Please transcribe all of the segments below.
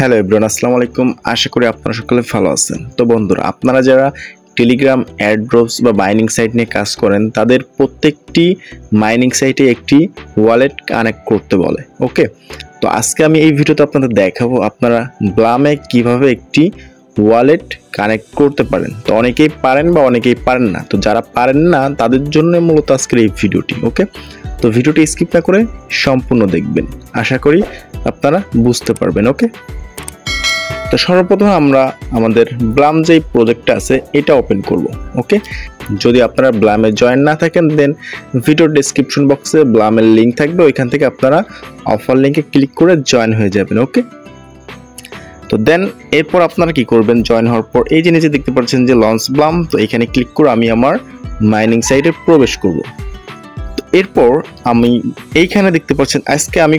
Hello everyone, আসসালামু আলাইকুম। আশা করি আপনারা সকলে ভালো আছেন। তো বন্ধুরা, আপনারা যারা টেলিগ্রাম এয়ারড্রপস বা মাইনিং সাইট নিয়ে কাজ করেন, তাদের প্রত্যেকটি মাইনিং সাইটে একটি ওয়ালেট কানেক্ট করতে বলে। ওকে, তো আজকে আমি এই ভিডিওতে আপনাদের দেখাবো আপনারা ব্লামে কিভাবে একটি ওয়ালেট কানেক্ট করতে পারেন। তো অনেকেই পারেন বা অনেকেই পারেন না। তো যারা পারেন না তাদের জন্য মূলত আজকের এই ভিডিওটি। ওকে, তো ভিডিওটি স্কিপ না করে সম্পূর্ণ দেখবেন, আশা করি আপনারা বুঝতে পারবেন। ওকে, তো সর্বপ্রথম আমরা আমাদের ব্লাম যেই প্রজেক্টটা আছে এটা ওপেন করব। ওকে, যদি আপনারা ব্লামে জয়েন না থাকেন দেন ভিডিওর ডেসক্রিপশন বক্সে ব্লামের লিঙ্ক থাকবে, ওইখান থেকে আপনারা অফার লিঙ্কে ক্লিক করে জয়েন হয়ে যাবেন। ওকে, তো দেন এরপর আপনারা কি করবেন, জয়েন হওয়ার পর এই যে নিচে দেখতে পাচ্ছেন যে লঞ্চ ব্লাম, তো এখানে ক্লিক করে আমি আমার মাইনিং সাইটে প্রবেশ করব। তো এরপর আমি এইখানে দেখতে পাচ্ছেন আজকে আমি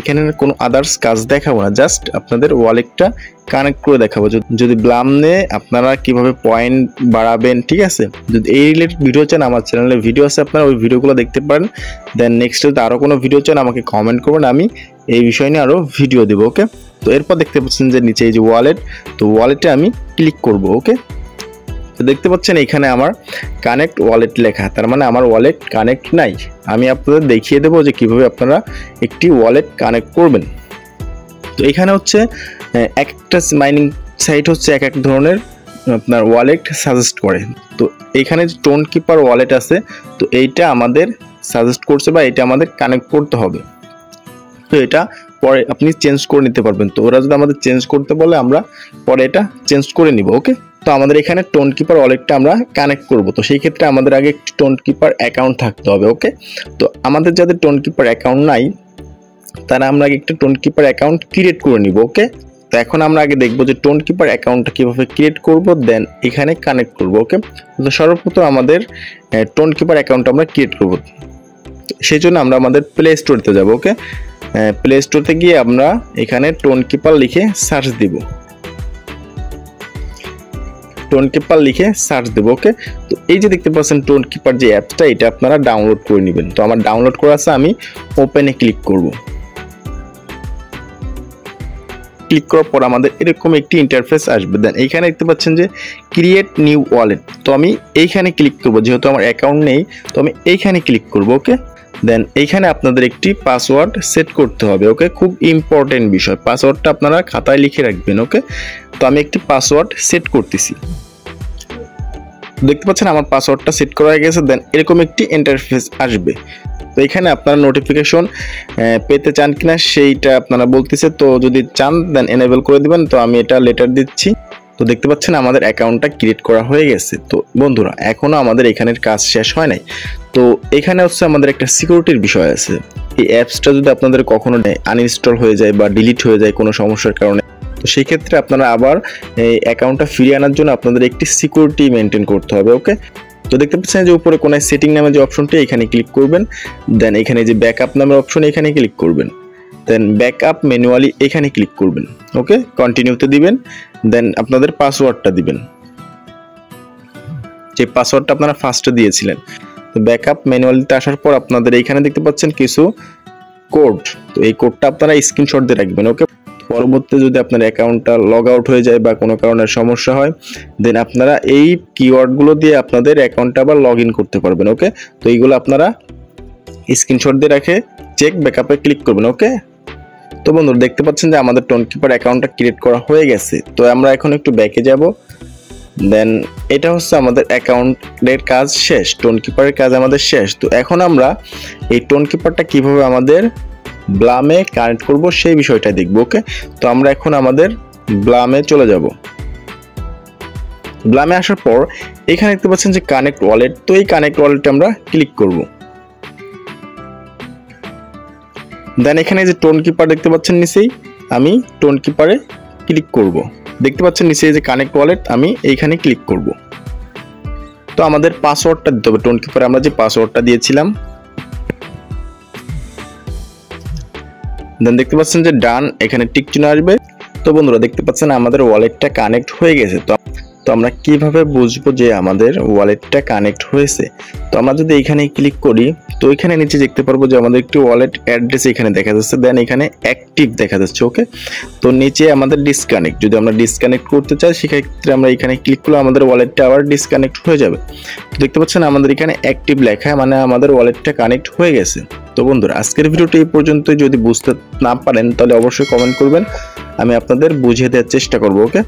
এখানে কোনো আদার্স কাজ দেখাবো না, জাস্ট আপনাদের ওয়ালেটটা কানেক্ট করে দেখাবো। যদি ব্লাম নিয়ে আপনারা কিভাবে পয়েন্ট বাড়াবেন, ঠিক আছে, যদি এই রিলেটেড ভিডিও চান আমার চ্যানেলে ভিডিও আছে, আপনারা ওই ভিডিওগুলো দেখতে পারেন। দেন নেক্সট যদি আরও কোনো ভিডিও চান আমাকে কমেন্ট করবেন, আমি এই বিষয় নিয়ে আরও ভিডিও দেবো। ওকে, তো এরপর দেখতে পাচ্ছেন যে নিচে এই যে ওয়ালেট, তো ওয়ালেটে আমি ক্লিক করব। ওকে, তো দেখতে পাচ্ছেন এখানে আমার কানেক্ট ওয়ালেট লেখা, তার মানে আমার ওয়ালেট কানেক্ট নাই। আমি আপনাদের দেখিয়ে দেবো যে কিভাবে আপনারা একটি ওয়ালেট কানেক্ট করবেন। তো এখানে হচ্ছে একটা মাইনিং সাইট হচ্ছে এক এক ধরনের আপনার ওয়ালেট সাজেস্ট করে। তো এখানে যে টোন কিপার ওয়ালেট আছে, তো এইটা আমাদের সাজেস্ট করছে বা এটা আমাদের কানেক্ট করতে হবে। তো এটা পরে আপনি চেঞ্জ করে নিতে পারবেন। তো ওরা যদি আমাদের চেঞ্জ করতে বলে আমরা পরে এটা চেঞ্জ করে নিব। ওকে, তো আমাদের এখানে টোন কিপার ওয়ালেটটা আমরা কানেক্ট করব। তো সেই ক্ষেত্রে আমাদের আগে একটি টোন কিপার অ্যাকাউন্ট থাকতে হবে। ওকে, তো আমাদের যাদের টোন কিপার অ্যাকাউন্ট নাই তারা আমরা আগে একটা টোন কিপার অ্যাকাউন্ট ক্রিয়েট করে নিব। ওকে, তো এখন আমরা আগে দেখবো যে টোন কিপার অ্যাকাউন্টটা কিভাবে ক্রিয়েট করব, দেন এখানে কানেক্ট করব। ওকে, তো সর্বপ্রথম আমাদের টোন কিপার অ্যাকাউন্ট আমরা ক্রিয়েট করব। সেই জন্য আমরা আমাদের প্লে স্টোরতে যাব। ওকে, প্লে স্টোরতে গিয়ে আমরা এখানে টোন কিপার লিখে সার্চ দিব। টোন কিপার লিখে সার্চ দেবো। ওকে, তো এই যে দেখতে পাচ্ছেন টোন কিপার যে অ্যাপসটা, এটা আপনারা ডাউনলোড করে নেবেন। তো আমার ডাউনলোড করা আছে, আমি ওপেনে ক্লিক করব। ক্লিক করার পর আমাদের এরকম একটি ইন্টারফেস আসবে। দেন এইখানে দেখতে পাচ্ছেন যে ক্রিয়েট নিউ ওয়ালেট, তো আমি এইখানে ক্লিক করব। যেহেতু আমার অ্যাকাউন্ট নেই তো আমি এইখানে ক্লিক করব। ওকে, দেন এইখানে আপনাদের একটি পাসওয়ার্ড সেট করতে হবে। ওকে, খুব ইম্পর্টেন্ট বিষয়, পাসওয়ার্ডটা আপনারা খাতায় লিখে রাখবেন। ওকে, তো আমি একটি পাসওয়ার্ড সেট করতেছি। দেখতে পাচ্ছেন আমার পাসওয়ার্ডটা সেট করা হয়ে গেছে। দেন এরকম একটি ইন্টারফেস আসবে। তো এখানে আপনারা নোটিফিকেশন পেতে চান কিনা সেইটা আপনারা বলতেছে, তো যদি চান দেন এনেবল করে দিবেন। তো আমি এটা লেটার দিচ্ছি। তো দেখতে পাচ্ছেন আমাদের অ্যাকাউন্টটা ক্রিয়েট করা হয়ে গেছে। তো বন্ধুরা, এখনও আমাদের এখানের কাজ শেষ হয় নাই। তো এখানে হচ্ছে আমাদের একটা সিকিউরিটির বিষয় আছে। এই অ্যাপসটা যদি আপনাদের কখনো আনইনস্টল হয়ে যায় বা ডিলিট হয়ে যায় কোনো সমস্যার কারণে, তো সেই ক্ষেত্রে আপনারা আবার এই অ্যাকাউন্টটা ফিরিয়ে আনার জন্য আপনাদের একটি সিকিউরিটি মেনটেন করতে হবে। ওকে, তো দেখতে পাচ্ছেন যে উপরে কোনায় সেটিং নামে যে অপশনটি, এখানে ক্লিক করবেন। দেন এখানে যে ব্যাকআপ নামের অপশন, এখানে ক্লিক করবেন। দেন ব্যাকআপ ম্যানুয়ালি এখানে ক্লিক করবেন। ওকে, কন্টিনিউতে দিবেন। দেন আপনাদের পাসওয়ার্ডটা দিবেন, যে পাসওয়ার্ডটা আপনারা ফার্স্টে দিয়েছিলেন। তো ব্যাকআপ ম্যানুয়ালিতে আসার পর আপনাদের এইখানে দেখতে পাচ্ছেন কিছু কোড, তো এই কোডটা আপনারা স্ক্রিনশট দিয়ে রাখবেন। ওকে, পরবর্তীতে যদি আপনার অ্যাকাউন্টটা লগ আউট হয়ে যায় বা কোনো কারণে সমস্যা হয়, দেন আপনারা এই কিওয়ার্ডগুলো দিয়ে আপনাদের অ্যাকাউন্টটা আবার লগ ইন করতে পারবেন। ওকে, তো এইগুলো আপনারা স্ক্রিনশট দিয়ে রাখে চেক ব্যাকআপে ক্লিক করবেন। ওকে, তো বন্ধুরা দেখতে পাচ্ছেন যে আমাদের টোন কিপার অ্যাকাউন্টটা ক্রিয়েট করা হয়ে গেছে। তো আমরা এখন একটু ব্যাকে যাব। দেন এটা হচ্ছে আমাদের অ্যাকাউন্টের কাজ শেষ, টোন কিপারের কাজ আমাদের শেষ। তো এখন আমরা এই টোন কিপারটা কিভাবে আমাদের ব্লামে কানেক্ট করব সেই বিষয়টা দেখব। ওকে, তো আমরা এখন আমাদের ব্লামে চলে যাব। ব্লামে আসার পর এখানে দেখতে পাচ্ছেন যে কানেক্ট ওয়ালেট, তো এই কানেক্ট ওয়ালেটে আমরা ক্লিক করব। দেন এখানে যে টোন কিপার দেখতে পাচ্ছেন নিচেই, আমি টোন কিপারে ক্লিক করব। দেখতে পাচ্ছেন নিচে যে কানেক্ট ওয়ালেট, আমি এইখানে ক্লিক করব। তো আমাদের পাসওয়ার্ডটা দিতে হবে টোন কিপারে, আমরা যে পাসওয়ার্ডটা দিয়েছিলাম। দেন দেখতে পাচ্ছেন যে ডান, এখানে টিক চিহ্ন আসবে। তো বন্ধুরা দেখতে পাচ্ছেন আমাদের ওয়ালেটটা কানেক্ট হয়ে গেছে। তো তো আমরা কিভাবে বুঝবো যে আমাদের ওয়ালেটটা কানেক্ট হয়েছে? তো আমরা যদি এখানে ক্লিক করি, তো এখানে নিচে দেখতে পারবো যে আমাদের একটি ওয়ালেট অ্যাড্রেস এখানে দেখা যাচ্ছে, দেন এখানে অ্যাক্টিভ দেখা যাচ্ছে। ওকে, তো নিচে আমাদের ডিসকানেক্ট, যদি আমরা ডিসকানেক্ট করতে চাই সেক্ষেত্রে আমরা এখানে ক্লিক করলে আমাদের ওয়ালেটটা আবার ডিসকানেক্ট হয়ে যাবে। তো দেখতে পাচ্ছেন আমাদের এখানে অ্যাক্টিভ লেখা, মানে আমাদের ওয়ালেটটা কানেক্ট হয়ে গেছে। তো বন্ধুরা, আজকের ভিডিওটি এই পর্যন্ত। যদি বুঝতে না পারেন তাহলে অবশ্যই কমেন্ট করবেন, আমি আপনাদের বুঝিয়ে দেওয়ার চেষ্টা করব। ওকে।